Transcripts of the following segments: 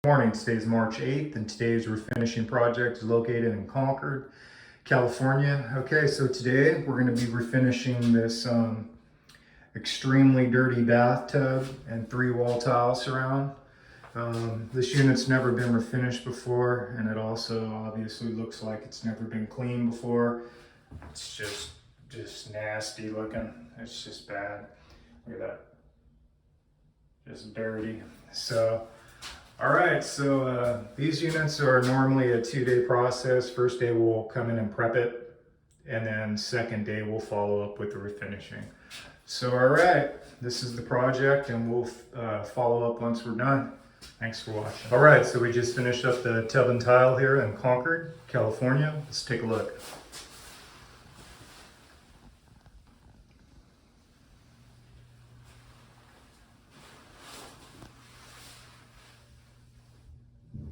Morning, today's March 8th, and today's refinishing project is located in Concord, California. Okay, so today we're going to be refinishing this extremely dirty bathtub and 3 wall tile surround. This unit's never been refinished before, and it also obviously looks like it's never been cleaned before. It's just nasty looking. It's just bad. Look at that. Just dirty. So all right, so these units are normally a 2-day process. First day we'll come in and prep it, and then second day we'll follow up with the refinishing. So all right, this is the project, and we'll follow up once we're done. Thanks for watching. All right, so we just finished up the tub and tile here in Concord, California. Let's take a look.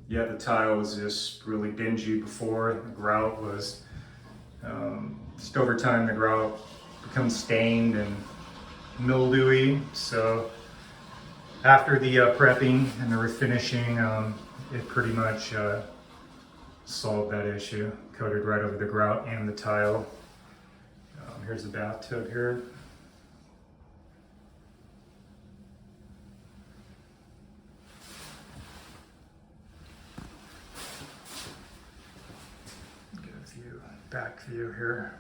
Yeah, the tile was just really dingy before. The grout was, just over time the grout becomes stained and mildewy. So after the prepping and the refinishing, it pretty much solved that issue. Coated right over the grout and the tile. Here's the bathtub here. Back view here.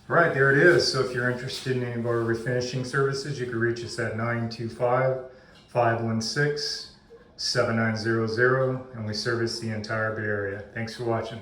Right, there it is. So if you're interested in any of our refinishing services, you can reach us at 925-516-7900, and we service the entire Bay Area. Thanks for watching.